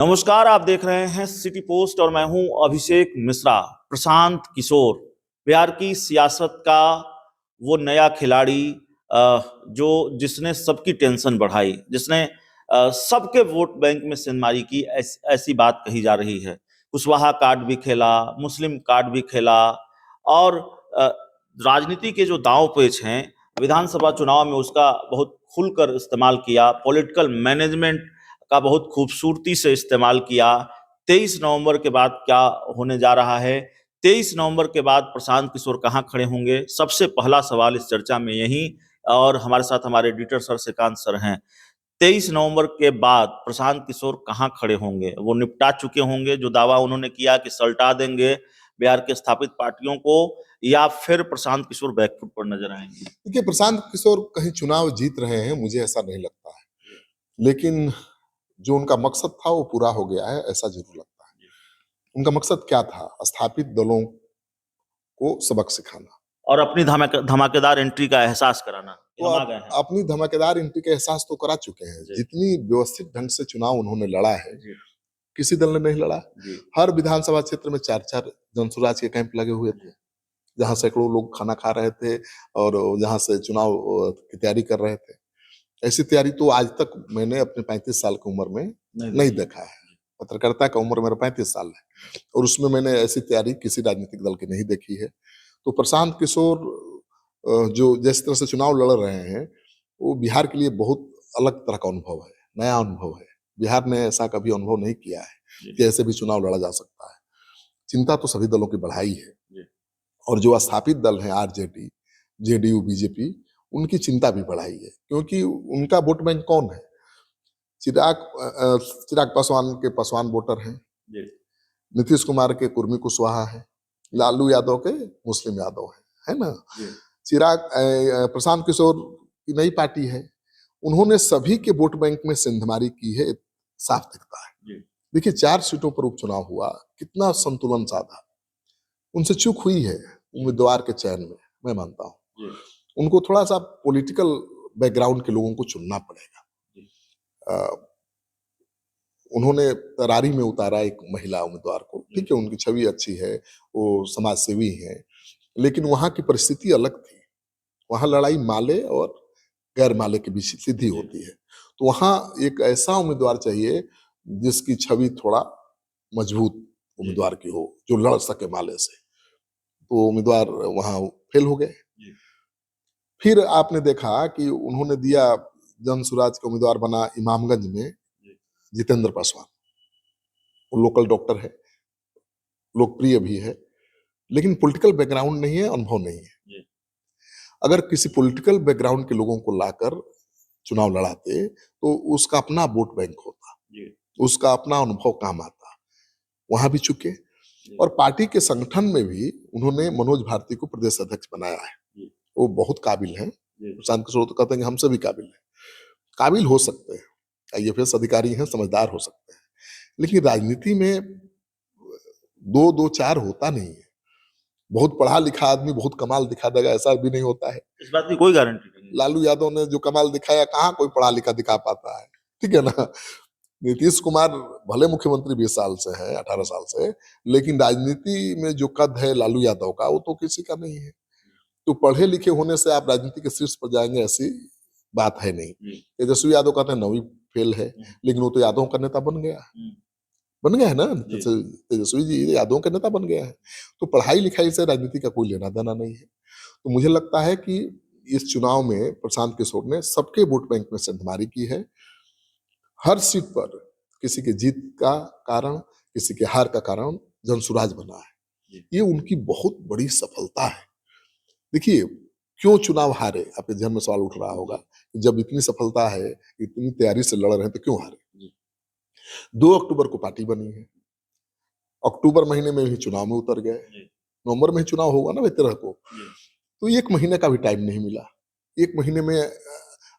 नमस्कार, आप देख रहे हैं सिटी पोस्ट और मैं हूं अभिषेक मिश्रा। प्रशांत किशोर बिहार की सियासत का वो नया खिलाड़ी जो जिसने सबकी टेंशन बढ़ाई, जिसने सबके वोट बैंक में सेंधमारी की, ऐसी बात कही जा रही है। कुशवाहा कार्ड भी खेला, मुस्लिम कार्ड भी खेला और अ, राजनीति के जो दांव पेच हैं विधानसभा चुनाव में उसका बहुत खुलकर इस्तेमाल किया। पॉलिटिकल मैनेजमेंट का बहुत खूबसूरती से इस्तेमाल किया। 23 नवंबर के बाद क्या होने जा रहा है, 23 नवंबर के बाद प्रशांत किशोर कहाँ खड़े होंगे, सबसे पहला सवाल इस चर्चा में यही। और हमारे साथ हमारे एडिटर सर श्रीकांत सर हैं। 23 नवंबर के बाद प्रशांत किशोर कहाँ खड़े होंगे? वो निपटा चुके होंगे जो दावा उन्होंने किया कि सल्टा देंगे बिहार के स्थापित पार्टियों को, या फिर प्रशांत किशोर बैकफुट पर नजर आएंगे? देखिए, प्रशांत किशोर कहीं चुनाव जीत रहे हैं, मुझे ऐसा नहीं लगता है। लेकिन जो उनका मकसद था वो पूरा हो गया है, ऐसा जरूर लगता है। उनका मकसद क्या था? स्थापित दलों को सबक सिखाना। और अपनी धमाकेदार एंट्री का एहसास कराना कि तो हम आ आप गए हैं। अपनी धमाकेदार एंट्री का एहसास तो करा चुके हैं। जी। जितनी व्यवस्थित ढंग से चुनाव उन्होंने लड़ा है, जी। किसी दल ने नहीं लड़ा। जी। हर विधानसभा क्षेत्र में 4-4 जनसुराज के कैंप लगे हुए थे, जहां सैकड़ों लोग खाना खा रहे थे और जहां से चुनाव की तैयारी कर रहे थे। ऐसी तैयारी तो आज तक मैंने अपने 35 साल की उम्र में नहीं देखा है। पत्रकारिता का उम्र मेरा 35 साल है और उसमें मैंने ऐसी तैयारी किसी राजनीतिक दल की नहीं देखी है। तो प्रशांत किशोर जो जिस तरह से चुनाव लड़ रहे हैं, वो बिहार के लिए बहुत अलग तरह का अनुभव है, नया अनुभव है। बिहार ने ऐसा कभी अनुभव नहीं किया है कि ऐसे भी चुनाव लड़ा जा सकता है। चिंता तो सभी दलों की बढ़ाई है और जो स्थापित दल हैं आरजेडी, जेडीयू, बीजेपी, उनकी चिंता भी बढ़ाई है, क्योंकि उनका वोट बैंक कौन है? चिराग पासवान के पासवान वोटर हैं, नीतीश कुमार के कुर्मी कुशवाहा है, लालू यादव के मुस्लिम यादव है ना? प्रशांत किशोर की नई पार्टी है, उन्होंने सभी के वोट बैंक में सेंधमारी की है, साफ दिखता है। देखिए, 4 सीटों पर उपचुनाव हुआ, कितना संतुलन साधा। उनसे चूक हुई है उम्मीदवार के चयन में, मैं मानता हूँ। उनको थोड़ा सा पॉलिटिकल बैकग्राउंड के लोगों को चुनना पड़ेगा। उन्होंने तरारी में उतारा एक महिला उम्मीदवार को, ठीक है, उनकी छवि अच्छी है, वो समाज सेवी है, लेकिन वहां की परिस्थिति अलग थी। वहां लड़ाई माले और गैर माले के बीच सीधी होती है। तो वहां एक ऐसा उम्मीदवार चाहिए जिसकी छवि थोड़ा मजबूत उम्मीदवार की हो, जो लड़ सके माले से। तो उम्मीदवार वहां फेल हो गए। फिर आपने देखा कि उन्होंने दिया, जनसुराज का उम्मीदवार बना इमामगंज में जितेंद्र पासवान। वो लोकल डॉक्टर है, लोकप्रिय भी है, लेकिन पॉलिटिकल बैकग्राउंड नहीं है, अनुभव नहीं है। अगर किसी पॉलिटिकल बैकग्राउंड के लोगों को लाकर चुनाव लड़ाते तो उसका अपना वोट बैंक होता, उसका अपना अनुभव काम आता। वहां भी चुके और पार्टी के संगठन में भी उन्होंने मनोज भारती को प्रदेश अध्यक्ष बनाया है। वो बहुत काबिल हैं। प्रशांत किशोर तो कहते हैं कि हमसे भी काबिल है, काबिल हो सकते हैं, आईएफएस अधिकारी हैं, समझदार हो सकते हैं, लेकिन राजनीति में 2-2-4 होता नहीं है। बहुत पढ़ा लिखा आदमी बहुत कमाल दिखा देगा, ऐसा भी नहीं होता है। इस बात की कोई गारंटी नहीं। लालू यादव ने जो कमाल दिखाया, कहाँ कोई पढ़ा लिखा दिखा पाता है, ठीक है ना? नीतीश कुमार भले मुख्यमंत्री 20 साल से है, 18 साल से, लेकिन राजनीति में जो कद है लालू यादव का, वो तो किसी का नहीं है। तो पढ़े लिखे होने से आप राजनीति के शीर्ष पर जाएंगे, ऐसी बात है नहीं। तेजस्वी यादव कहते हैं 9वीं फेल है, लेकिन वो तो यादव का नेता बन गया, बन गया है ना? तेजस्वी जी यादव का नेता बन गया है। तो पढ़ाई लिखाई से राजनीति का कोई लेना देना नहीं है। तो मुझे लगता है कि इस चुनाव में प्रशांत किशोर ने सबके वोट बैंक में सेंधमारी की है। हर सीट पर किसी के जीत का कारण, किसी के हार का कारण जनसुराज बना है। ये उनकी बहुत बड़ी सफलता है। देखिए, क्यों चुनाव हारे? आपके जहन में सवाल उठ रहा होगा कि जब इतनी सफलता है, इतनी तैयारी से लड़ रहे हैं, तो क्यों हारे? 2 अक्टूबर को पार्टी बनी है, अक्टूबर महीने में ही चुनाव में उतर गए, नवंबर में ही चुनाव होगा ना 13 को, तो 1 महीने का भी टाइम नहीं मिला। 1 महीने में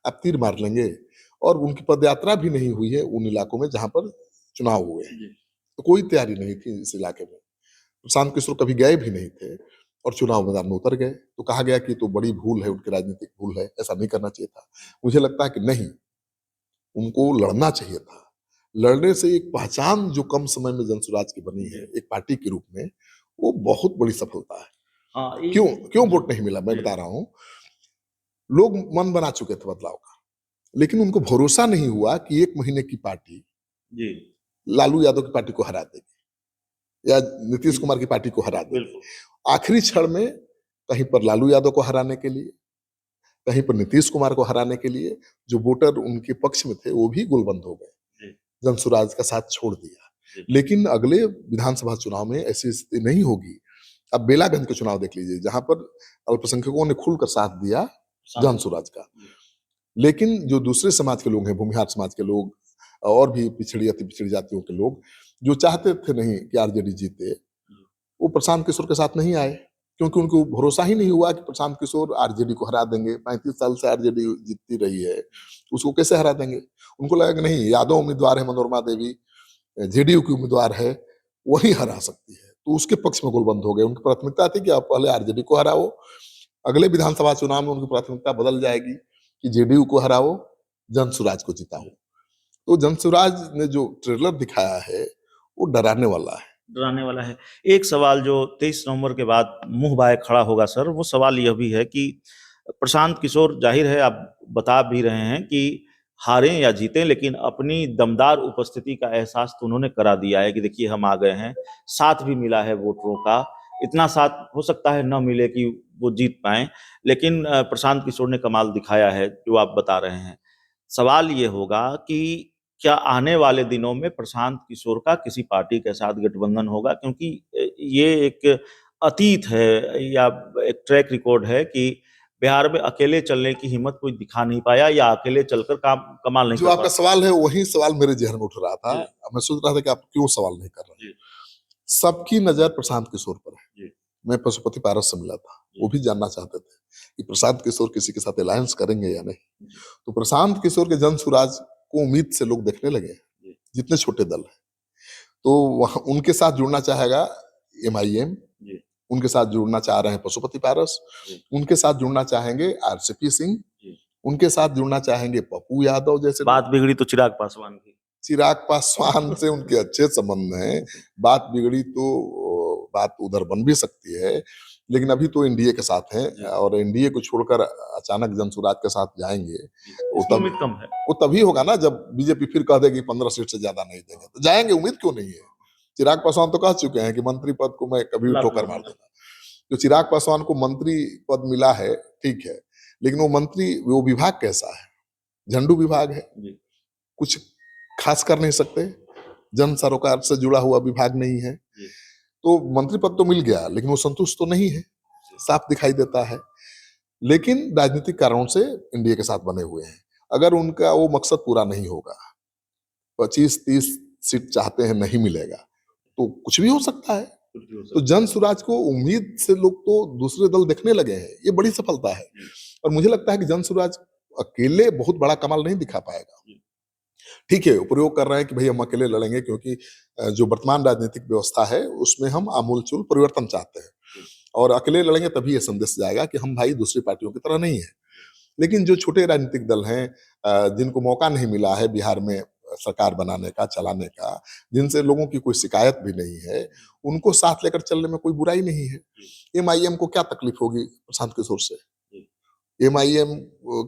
आप तीर मार लेंगे, और उनकी पदयात्रा भी नहीं हुई है उन इलाकों में जहां पर चुनाव हुए हैं। तो कोई तैयारी नहीं थी इस इलाके में। प्रशांत किशोर कभी गए भी नहीं थे और चुनाव मैदान में उतर गए। तो कहा गया कि तो बड़ी भूल है, उनकी राजनीतिक भूल है, ऐसा नहीं करना चाहिए था। मुझे लगता है कि नहीं, उनको लड़ना चाहिए था, लड़ने से एक पहचान जो कम समय में जनसुराज की बनी है एक पार्टी के रूप में, वो बहुत बड़ी सफलता है। हाँ, क्यों क्यों जी, वोट नहीं मिला मैं जी, बता रहा हूं। लोग मन बना चुके थे बदलाव का, लेकिन उनको भरोसा नहीं हुआ कि 1 महीने की पार्टी जी, लालू यादव की पार्टी को हरा देगी या नीतीश जी, कुमार की पार्टी को हरा देगी। बिल्कुल, आखिरी क्षण में कहीं पर लालू यादव को हराने के लिए, कहीं पर नीतीश कुमार को हराने के लिए जो वोटर उनके पक्ष में थे वो भी गोलबंद हो गए, जी, जनसुराज का साथ छोड़ दिया। जी, लेकिन अगले विधानसभा चुनाव में ऐसी स्थिति नहीं होगी। अब बेलागंज के चुनाव देख लीजिए, जहां पर अल्पसंख्यकों ने खुलकर साथ दिया शांत जनसुराज का। जी, लेकिन जो दूसरे समाज के लोग हैं, भूमिहार समाज के लोग और भी पिछड़ी अति पिछड़ी जातियों के लोग, जो चाहते थे नहीं कि आरजेडी जीते, जी, वो प्रशांत किशोर के साथ नहीं आए, क्योंकि उनको भरोसा ही नहीं हुआ कि प्रशांत किशोर आरजेडी को हरा देंगे। 35 साल से आरजेडी जीतती रही है, उसको कैसे हरा देंगे। उनको लगा कि नहीं, यादव उम्मीदवार है, मनोरमा देवी जेडीयू की उम्मीदवार है, वही हरा सकती है, तो उसके पक्ष में गोलबंद हो गए। उनकी प्राथमिकता थी कि आप पहले आरजेडी को हराओ, अगले विधानसभा चुनाव में उनकी प्राथमिकता बदल जाएगी कि जेडीयू को हराओ, जनसुराज को जिताओ। तो जनसुराज ने जो ट्रेलर दिखाया है वो डराने वाला है। डराने वाला है। एक सवाल जो 23 नवंबर के बाद मुँह बाये खड़ा होगा सर, वो सवाल यह भी है कि प्रशांत किशोर, ज़ाहिर है आप बता भी रहे हैं कि हारें या जीतें, लेकिन अपनी दमदार उपस्थिति का एहसास तो उन्होंने करा दिया है कि देखिए हम आ गए हैं, साथ भी मिला है वोटरों का। इतना साथ हो सकता है ना मिले कि वो जीत पाएँ, लेकिन प्रशांत किशोर ने कमाल दिखाया है जो आप बता रहे हैं। सवाल ये होगा कि क्या आने वाले दिनों में प्रशांत किशोर का किसी पार्टी के साथ गठबंधन होगा? क्योंकि ये एक अतीत है या एक ट्रैक रिकॉर्ड है कि बिहार में अकेले चलने की हिम्मत कोई दिखा नहीं पाया या अकेले चलकर काम कमाल नहीं जो कर आपका पाया। सवाल है वही सवाल मेरे जहन में उठ रहा था। जी, अब मैं सोच रहा था कि आप क्यों सवाल नहीं कर रहे हैं। जी, सबकी नजर प्रशांत किशोर पर है। जी, मैं पशुपति पारस से मिला था, वो जी, भी जानना चाहते थे कि प्रशांत किशोर किसी के साथ अलायंस करेंगे या नहीं। जी, तो प्रशांत किशोर के जनसुराज को उम्मीद से लोग देखने लगे हैं, जी, जितने छोटे दल हैं। तो वहां उनके साथ जुड़ना चाहेगा एमआईएम, जी, उनके साथ जुड़ना चाह रहे हैं पशुपति पारस, जी, उनके साथ जुड़ना चाहेंगे आरसीपी सिंह, जी। उनके साथ जुड़ना चाहेंगे पप्पू यादव जैसे बात लोग। बिगड़ी तो चिराग पासवान की। चिराग पासवान से उनके अच्छे संबंध हैं, बात बिगड़ी तो बात उधर बन भी सकती है, लेकिन अभी तो एनडीए के साथ हैं जी, और एनडीए को छोड़कर अचानक जनसुराज के साथ जाएंगे, जी। वो इसमें तब उम्मीद कम है। वो तभी होगा ना जब बीजेपी फिर कह देगी 15 सीट से ज्यादा नहीं देंगे, तो जाएंगे। उम्मीद क्यों नहीं है। चिराग पासवान तो कह चुके हैं कि मंत्री पद को मैं कभी भी लात ठोकर मार मार दूंगा। दूंगा। जो चिराग पासवान को मंत्री पद मिला है, ठीक है, लेकिन वो मंत्री, वो विभाग कैसा है, झंडू विभाग है, जी, कुछ खास कर नहीं सकते, जन सरोकार से जुड़ा हुआ विभाग नहीं है। जी, तो मंत्री पद तो मिल गया, लेकिन वो संतुष्ट तो नहीं है, जी, साफ दिखाई देता है। लेकिन राजनीतिक कारणों से इंडिया के साथ बने हुए हैं। अगर उनका वो मकसद पूरा नहीं होगा, 25-30 सीट चाहते हैं, नहीं मिलेगा, तो कुछ भी हो सकता है। कुछ भी हो तो सकता जन सुराज को उम्मीद से लोग तो दूसरे दल देखने लगे हैं, ये बड़ी सफलता है। है। जी, और मुझे लगता है कि जन सुराज अकेले बहुत बड़ा कमाल नहीं दिखा पाएगा। जी, ठीक है, वो प्रयोग कर रहे हैं कि भाई हम अकेले लड़ेंगे, क्योंकि जो वर्तमान राजनीतिक व्यवस्था है उसमें हम आमूलचूल परिवर्तन चाहते हैं, जी, और अकेले लड़ेंगे तभी ये संदेश जाएगा कि हम भाई दूसरी पार्टियों की तरह नहीं है। लेकिन जो छोटे राजनीतिक दल हैं, जिनको मौका नहीं मिला है बिहार में सरकार बनाने का, चलाने का, जिनसे लोगों की कोई शिकायत भी नहीं है, उनको साथ लेकर चलने में कोई बुराई नहीं है। जी, एमआईएम को क्या तकलीफ होगी प्रशांत किशोर से। जी, एमआईएम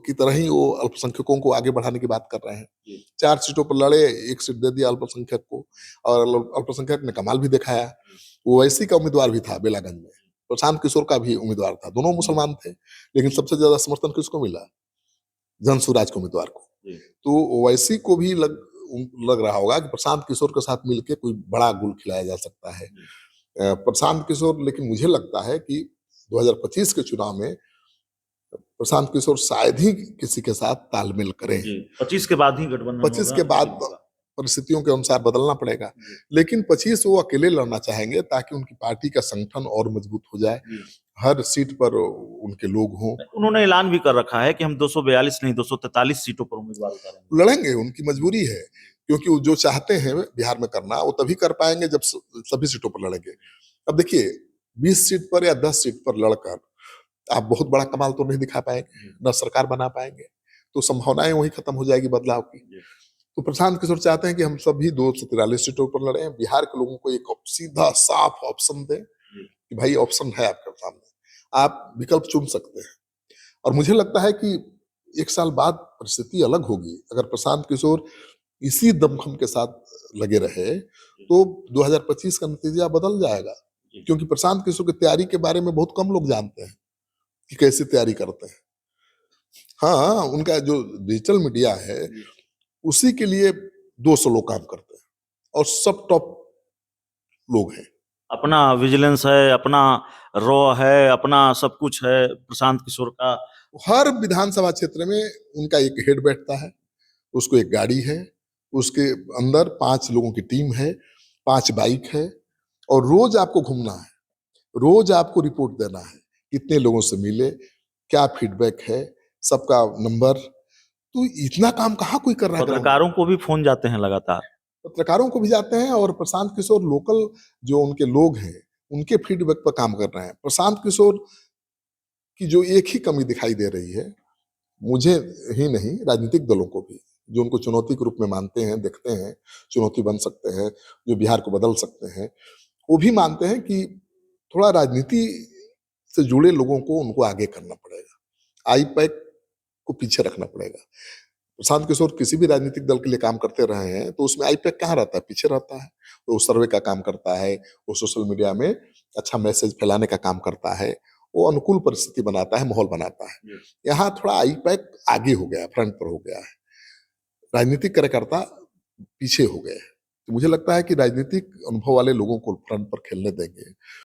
की तरह ही वो अल्पसंख्यकों को आगे बढ़ाने की बात कर रहे हैं। जी, 4 सीटों पर लड़े, 1 सीट दे दिया अल्पसंख्यक को, और अल्पसंख्यक ने कमाल भी दिखाया। जी, वो वैसी का उम्मीदवार भी था बेलागंज में, प्रशांत किशोर का भी उम्मीदवार था, दोनों मुसलमान थे, लेकिन सबसे ज्यादा समर्थन किसको मिला, जनसुराज के उम्मीदवार को। जी, तो ओवैसी को भी लग रहा होगा कि प्रशांत किशोर के साथ मिलकर कोई बड़ा गुल खिलाया जा सकता है। जी, प्रशांत किशोर, लेकिन मुझे लगता है कि 2025 के चुनाव में प्रशांत किशोर शायद ही किसी के साथ तालमेल करें। जी। 25 के बाद ही गठबंधन 25 होगा, के नहीं बाद होगा। परिस्थितियों के अनुसार बदलना पड़ेगा, जी, लेकिन 25 वो अकेले लड़ना चाहेंगे ताकि उनकी पार्टी का संगठन और मजबूत हो जाए, जी। हर सीट पर उनके लोग हों। उन्होंने ऐलान भी कर रखा है कि हम 242 नहीं 243 सीटों पर उम्मीदवार उतारेंगे। लड़ेंगे, उनकी मजबूरी है, क्योंकि वो जो चाहते हैं बिहार में करना, वो तभी कर पाएंगे जब सभी सीटों पर लड़ेंगे। अब देखिए, 20 सीट पर या 10 सीट पर लड़कर आप बहुत बड़ा कमाल तो नहीं दिखा पाएंगे, जी, न सरकार बना पाएंगे, तो संभावनाएं वही खत्म हो जाएगी बदलाव की। जी, तो प्रशांत किशोर चाहते हैं कि हम सभी 243 सीटों पर लड़े, बिहार के लोगों को एक सीधा साफ ऑप्शन दें कि भाई ऑप्शन है आपके सामने, आप विकल्प चुन सकते हैं। और मुझे लगता है कि 1 साल बाद परिस्थिति अलग होगी। अगर प्रशांत किशोर इसी दमखम के साथ लगे रहे तो 2025 का नतीजा बदल जाएगा, क्योंकि प्रशांत किशोर की तैयारी के बारे में बहुत कम लोग जानते हैं कि कैसे तैयारी करते हैं। हाँ, उनका जो डिजिटल मीडिया है उसी के लिए 200 लोग काम करते हैं और सब टॉप लोग हैं। अपना विजिलेंस है, अपना रॉ है, अपना सब कुछ है प्रशांत किशोर का। हर विधानसभा क्षेत्र में उनका एक हेड बैठता है, उसको एक गाड़ी है, उसके अंदर 5 लोगों की टीम है, 5 बाइक है और रोज आपको घूमना है, रोज आपको रिपोर्ट देना है, कितने लोगों से मिले, क्या फीडबैक है, सबका नंबर। तो इतना काम कहाँ कोई कर रहा है? पत्रकारों को भी फोन जाते हैं लगातार। पत्रकारों को भी जाते हैं और प्रशांत किशोर लोकल जो उनके लोग हैं उनके फीडबैक पर काम कर रहे हैं। प्रशांत किशोर की जो एक ही कमी दिखाई दे रही है, मुझे ही नहीं राजनीतिक दलों को भी, जो उनको चुनौती के रूप में मानते हैं, देखते हैं चुनौती बन सकते हैं, जो बिहार को बदल सकते हैं, वो भी मानते हैं कि थोड़ा राजनीति से जुड़े लोगों को उनको आगे करना पड़ेगा, आई पैक को पीछे रखना पड़ेगा। प्रशांत किशोर किसी भी राजनीतिक दल के लिए काम करते रहे हैं तो उसमें आई पैक कहाँ रहता है? पीछे रहता है। वो सर्वे का काम करता है, वो सोशल मीडिया में अच्छा मैसेज फैलाने का काम करता है, वो अनुकूल परिस्थिति बनाता है, माहौल बनाता है। यहाँ थोड़ा आई पैक आगे हो गया, फ्रंट पर हो गया है, राजनीतिक कार्यकर्ता पीछे हो गए हैं। तो मुझे लगता है कि राजनीतिक अनुभव वाले लोगों को फ्रंट पर खेलने देंगे